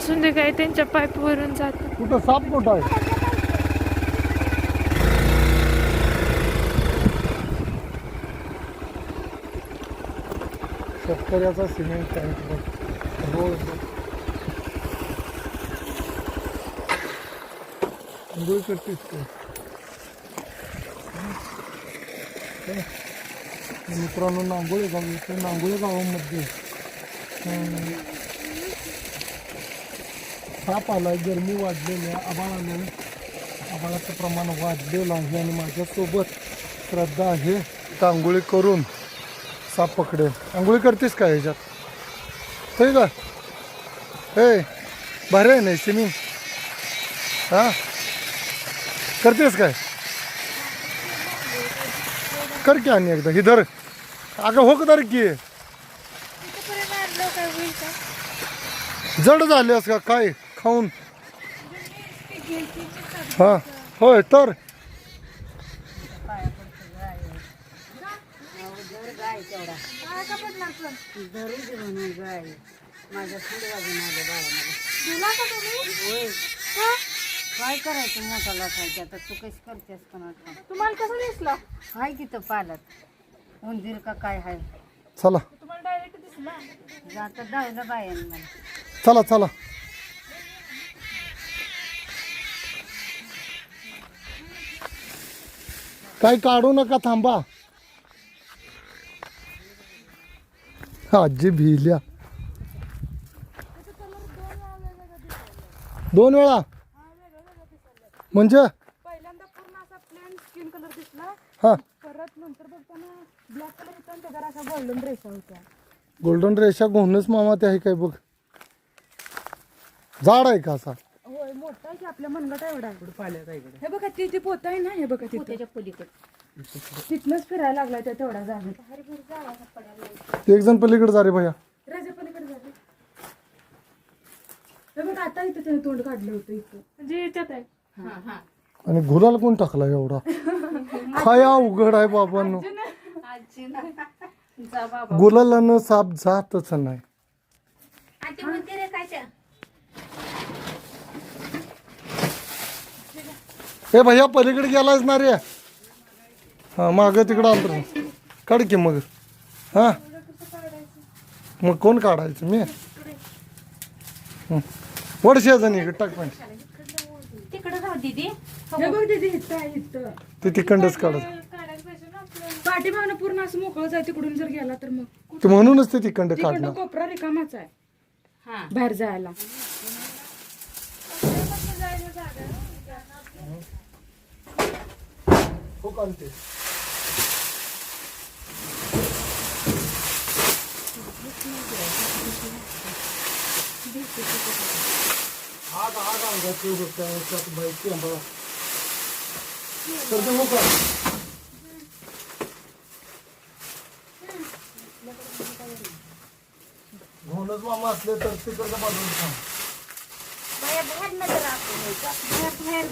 संध्याकाळी त्यांच्या पाईपवरून जातात. कुठं साप कुठं आहे? शेतकऱ्याचा सिमेंट टँक रोड आंघोळ करतेस काय? मित्रांनो, नांगोळे गाव येते. नांगोळे गावामध्ये साप आलाय, गरमी वाढलेली आहे, आभाळ आले, आभाळाचं प्रमाण वाढलेलं आहे आणि माझ्यासोबत श्रद्धा आहे. आंघोळी करून साप पकडेल. आंघोळी करतेस काय ह्याच्यात? होय का? हे भारी आहे नाही स्विमिंग? हां, करतेस काय? कर की आणि एकदा ही धर. अगं हो का, धर की. जड झालेस का काय खाऊन? हां होय. तर काय करायचं मोठा लाखायचं आता? तू कशी करतेस पण? तुम्हाला कसं दिसला? हाय की तर पालत उंदीर का काय हाय? चला तुम्हाला डायरेक्ट दिसला? जाता जायला बायान मला. चला चला. काही काढू नका, थांबा. आजी भिल्या. 2 वेळा म्हणजे पहिल्यांदा पूर्ण असा प्लेन स्किन कलर दिसला, हा, परत नंतर बघताना ब्लॅक कलर होता आणि त्याच्यावर अशा गोल्डन रेषा होत्या. गोल्डन रेषा घोणच मामा ते आहे काय बघ. झाड आहे का असा? होय, मोठा आहे की आपल्या मनगटा एवढा आहे. हे बघा ती पोत आहे ना, हे बघा तिथे त्याच्या पलीकडे तिथनच फिरायला लागलाय त्या तेवढ्या जागेत. एक जण पलीकडे जा रे भैया. राजा पलीकडे झाले. हे बघा आता इथे त्याने तोंड काढलं होतं इथं, म्हणजे याच्यात आहे. आणि गुलाल कोण टाकला एवढा? काय अवघड आहे बाबांनो. गुलालानं साप जातच नाही. हे भैया पलीकडे गेलाच ना रे. हा, माग तिकडं आलं काढ की मग. हा, मग कोण काढायचं? मी वडशे जण इकडे टाक पण. तिकडे राहू दीदी. हे बघ दीदी इथं आहे इथं. ते तिकडंच काढत. पाठीमागनं पूर्ण असं मोकळं जाय, तिकडून जर गेला तर मग ते म्हणूनच ते तिकडं तिकडनं काढलं. कोपरा रिकामाच आहे हा बाहेर जायला. हो काढते. आग आग अंगात येऊ शकते त्यात बाईक आंबा. तर ते हो का? घोणच मामा असले तर तिकडचं बाजून सांग. बाहेर नजर बाहेर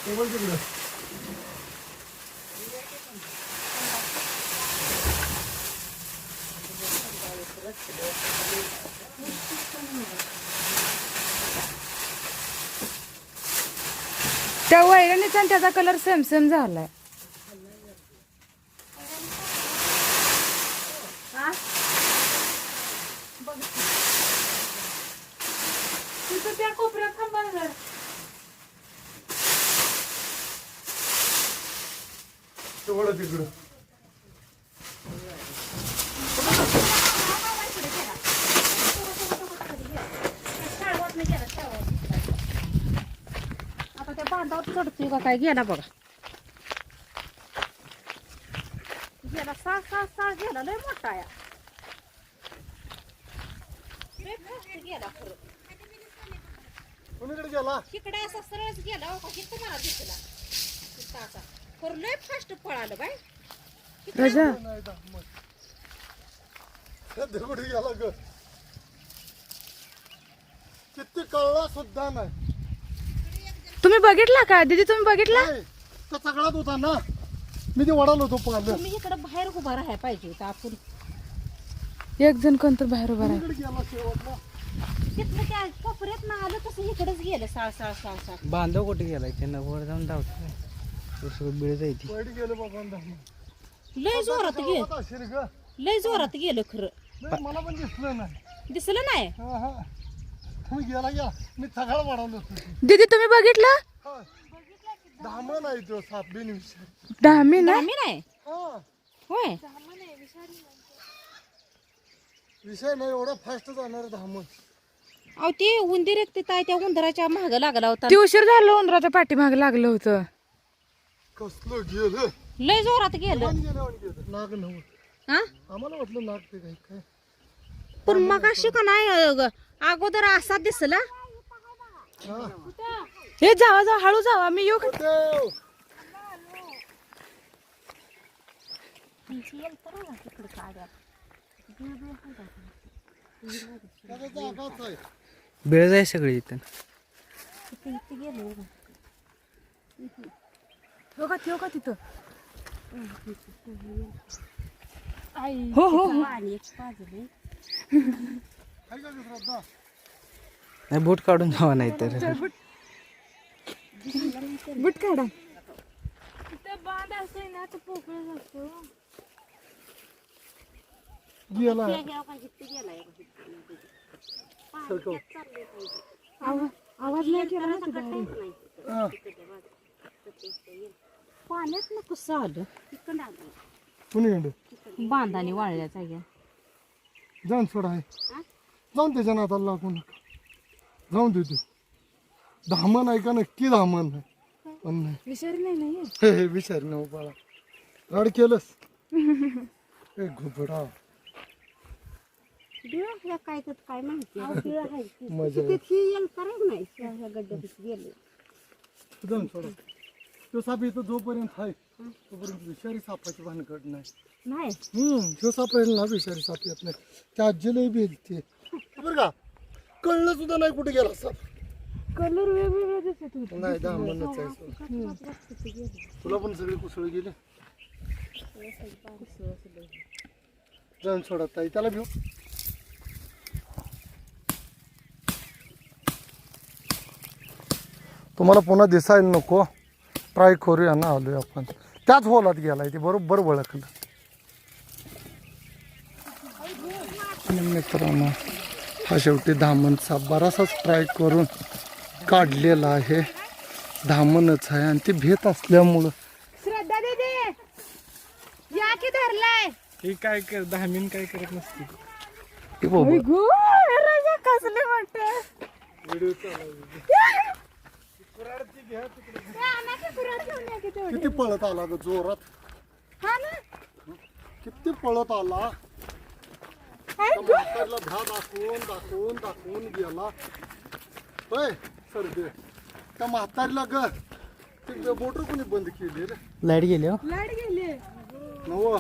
ते बोल तिकडं. त्या वैरणीचा आणि त्याचा कलर सेम सेम झालाय. तिथं त्या कोपऱ्यात थांबा जरा. तेवढं तिकडं. आता त्या बांधावर चढतोय का काय? गेला बघा, गेला. सा गेला, लय मोठा आहे. लय fast गेला खरं. कुणीकडे गेला? तिकडे असा सरळच गेला हो का? हे तुम्हाला दिसला तिथं असा खरं लय फास्ट पळालं बाय. राजा कुठे गेला ग? किती कळला सुद्धा नाही. तुम्ही बघितला का दीदी? तुम्ही बघितला? तो सगळाच होता ना. मी ते वडालो होतो पाहिलं. तुम्ही इकडे बाहेर उभा राहायला पाहिजे होतं आपण. एक जण कोण तर बाहेर उभा राहा. इकडे गेला शेवटला. तिथलं त्या कोपऱ्यात ना आलं तसं इकडेच गेलं साळ साळ साळ साळ. बांधव कुठे गेलाय त्यांना वर जाऊन धावतो सगळं बिळ जायची. वाईट गेलं बाबा धामण. लय जोरात गेलं, गावात असेल ग. लय जोरात गेलं खरं. नाही, मला पण दिसलं नाही. दिसलं नाही. हा हा तुम्ही गेला मी सगळं वाढवलं होतं. दीदी तुम्ही बघितलं धामण आहे तो साप बिन विषय. धामी ना आम्ही नाही होय. विषय नाही एवढा फास्ट जाणार धामण. अहो ते उंदीर एक तिथं त्या उंदराच्या माग लागला होता. ती उशीर झालं उंदराच्या पाठीमाग लागलं होतं. कसलं गेलं लय जोरात गेलं. नाग नव्हतं. हा आम्हाला वाटलं नाग ते काय काय. पण मग अशी का नाही अगोदर असा दिसला. हा. हे जावा जावा हळू जावा मी येऊ का? देव. त्याचा जागाच आहे. बिळ जाय सगळी इथं. हो का तिथं. हो हो हो. आहे का ती श्रद्धा? नाही बूट काढून जावा नाही तर. बुट काढा. गेला आवाज नाही केला ना तू बाहेर. हा. पाण्यात ना कसं आलं कुणी गेलं बांधाने वाळल्या जाग्या. जाऊन सोडा आहे जाऊन त्याच्या नाताला लागू नका. जाऊन देतो धामण आहे का नक्की धामण आहे पण नाही. विचार नाही नाही हे विचार न बाळा रड केलंस हे घुबडा काय तर काय माहिती मजा नाही गड्ड्यात गेले. जाऊन सोडा. तो साप इथं जोपर्यंत आहे तोपर्यंत विषारी सापाची भानगड नाही. नाही तो साप राहील ना विषारी साप येत नाही. त्या आजीलाही भेटते बरं का. कळलं सुद्धा नाही कुठे गेला साप. कलर वेगवेगळा दिसत होता. नाही धामणच आहे. तुला पण सगळे कुसळ गेले. जाऊन सोडा ताई त्याला घेऊ. तुम्हाला पुन्हा दिसायला नको. ट्राय करूया ना आलोय आपण. त्याच होलात गेलाय ते बरोबर ओळखलं. मित्रांनो हा शेवटी धामणचा बराचसाच ट्राय करून काढलेला आहे. धामणच आहे आणि ती भेट असल्यामुळं. श्रद्धा दीदी या की धरलाय. हे काय कर धामीन काय करत नसते. हे बाबा. गो राजा कसले वाटत. किती पळत आला ग जोरात. हा ना किती पळत आला. म्हातारीला भ्या दाखवून गेला. होय सरदे त्या म्हातारीला ग ते मोटर कोणी बंद केली रे. लाईट गेली हो. लाईट गेली. नव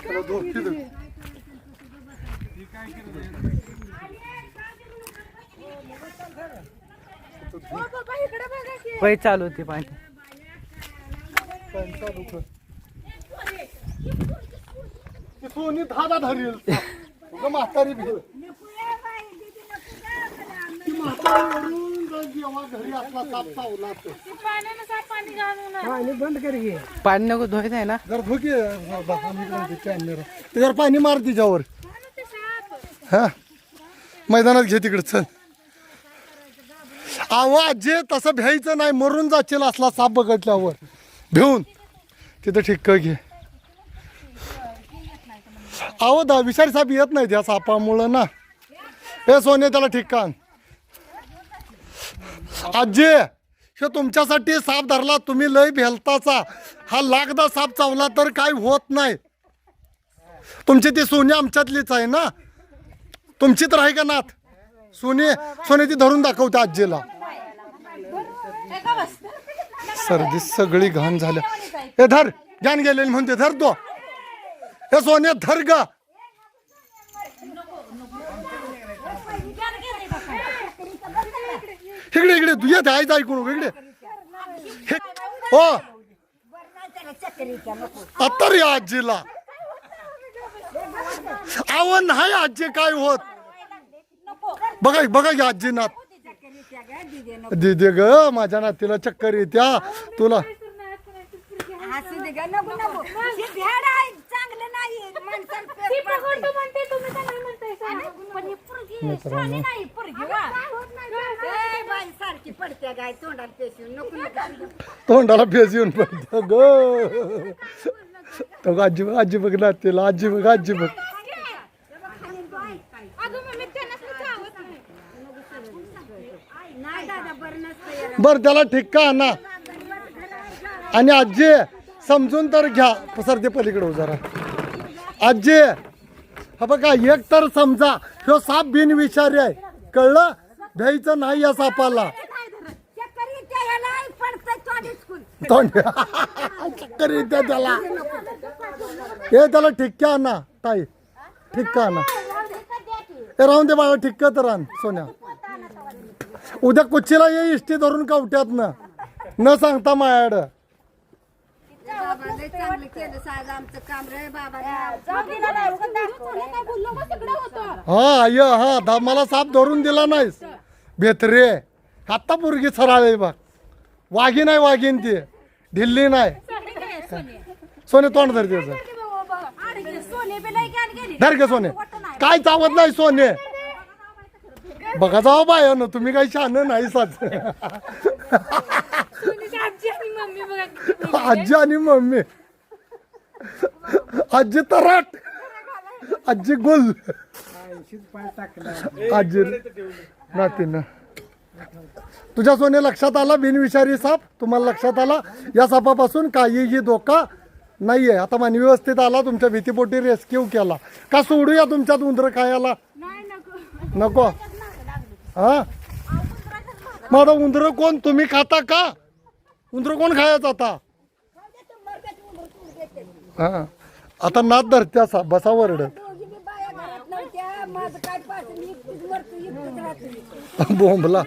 त्याला धोकी दे. बाबा इकडे बघा की. पै चालू होती पाणी. त्यांचा दुख सोनी धादा धरेल उगा म्हातारी भेल. ती म्हातारी वरून जर जेव्हा घरी असला साप चावला तर पाण्यानं साप पाणी घालून पाणी बंद कर घे. पाणी नको धुवायचं आहे ना. जर धोके कॅमेरा त्याच्यावर पाणी मार तिच्यावर. हा मैदानात घे तिकडे चल. आवाज जे तसं भ्यायचं नाही. मरून जाचेल असला साप बघितल्यावर भिवून तिथं ठिक्क घे. अहो विषारी साप येत नाही त्या सापामुळं ना. हे सोने त्याला ठिकाण आजी हे तुमच्यासाठी साप धरला. तुम्ही लय भेलताचा. हा लाखदा साप चावला तर काय होत नाही. तुमची ती सोनी आमच्यातलीच आहे ना. तुमची तर आहे का नात. सोने ती धरून दाखवते आजीला. सर्दी सगळी घाण झाल्या. हे धर ज्ञान गेलेली म्हणते धर तो. हे सोने धर ग. इकडे तू येत आईच ऐकून इकडे हे हो आता रे आजीला आव नाही आजी काय होत बघा बघा या आजी नात दीदी ग माझ्या नातीला चक्कर येत्या तुला असू दे ग, नको नको हे भेड आहे, चांगलं नाही माणसाला पेट पडते. पण ही पोरगी साधी नाही, पोरगी वा. ए बाई सारखी पडते गाय तोंडाला पेशून नको नको. तोंडाला फेस येऊन पडतो ग तो आजी बघ आजी बघ नातीला आजी बघ आजी बघ नाही दादा बरं नसतं. बर त्याला ठिक्का आणा आणि आजी समजून तर घ्या सरते पलीकडे हो जरा आजी हा बघा एक तर समजा ह्यो साप बिनविषारी आहे कळलं भ्यायचं नाही या सापाला चक्कर येते ह्याला, पडतंय तोंडीत फुल. तोंड चक्कर येते त्याला हे त्याला ठिक्का आणा ताई ठिक्का आणा हे राहून दे बाळा ठिक्का तर आण सोन्या उद्या कुच्चीला ये इष्टी धरून कवट्यात न सांगता मायाड बाबा लय चांगलं केलं साहेब आमचं काम रे बाबा. हा ये हा मला साप धरून दिला नाहीस भेत्रे आता पोरगी सरळ आहे बघ वाघी नाही वाघीन ती ढिल्ली नाही सोने तोंड धर त्याचं धर घे सोने काय चावत नाही सोने बघा जाऊ बाय ना तुम्ही काही शान नाही साच आजी आणि मम्मी आजी तराट आजी गुल आजी नातीनं तुझ्या सोने लक्षात आला बिनविषारी साप तुम्हाला लक्षात आला या सापापासून काहीही धोका नाहीये आता मानवी व्यवस्थित आला तुमच्या भीतीपोटी रेस्क्यू केला का सोडूया तुमच्यात उंदर खायला नको हा मग आता उंदर कोण तुम्ही खाता का उंदर कोण खायचं आता हा आता नाद धरत्या सा बसा वरडत बोंबला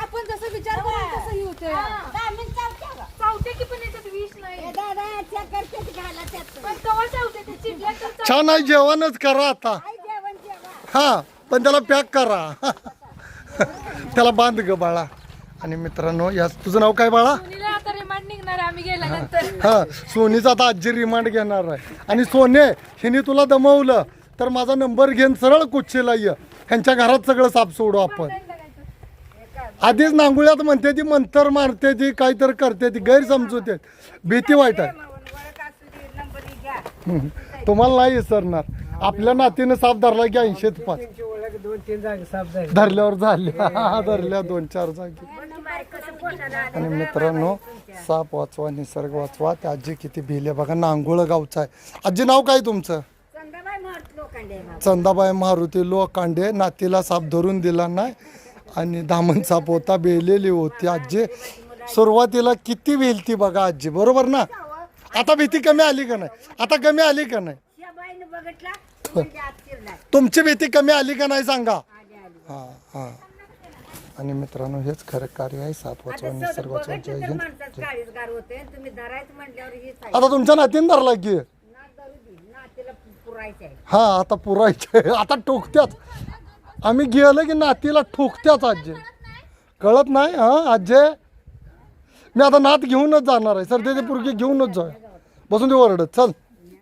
आपण जसं विचार करू तसं होते चावते की पण याच्यात विष नाही दादा चक्कर पेट घाला त्यात. पण कवा चावते ते चिडल्या तर छान आहे जेवणच करा आता जेवण जेवा. हा पण त्याला पॅक करा त्याला बांध ग बाळा आणि मित्रांनो या तुझं नाव काय बाळा मुलीला आता रिमांड निघणार आहे आम्ही गेल्यानंतर हा सोनीचा आता आजी रिमांड घेणार आहे आणि सोने हिने तुला दमवलं तर माझा नंबर घेऊन सरळ कुच्चीला ये ह्यांच्या घरात सगळं साप सोडू आपण आधीच नांगुळ्यात म्हणते ती मंतर मारते ती काहीतरी करते ती गैरसमजूत भीती वाईट आहे तुम्हाला नाही विसरणार आपल्या नातीनं साप धरला की 80 पाच 2-3 जागी साफ झाली धरल्यावर झाल्या धरल्या 2-4 जागी आणि मित्रांनो साप वाचवा निसर्ग वाचवा त्या आजी किती भिले बघा नांगुळ गावचा आहे आजी नाव काय तुमचं चंदाबाई मारुती लोकांडे नातीला साप धरून दिला नाही आणि दामन साप होता बेलेली होती आजी सुरुवातीला किती भेलती बघा आजी बरोबर ना आता भीती कमी आली का नाही आता कमी आली का नाही तुमची भीती कमी आली का नाही सांगा हा हा आणि मित्रांनो हेच खरं कार्य आहे साप वाचवा निसर्ग वाचवा जय हिंद आता तुमच्या नातीन धरला की हा आता पुरायचे आता ठोकत्याच आम्ही गेलो की नातीला ठोकत्याच आजी कळत नाही हा आजी मी आता नात घेऊनच जाणार आहे सर ते पोरगी घेऊनच जाऊ बसून ते ओरडत चल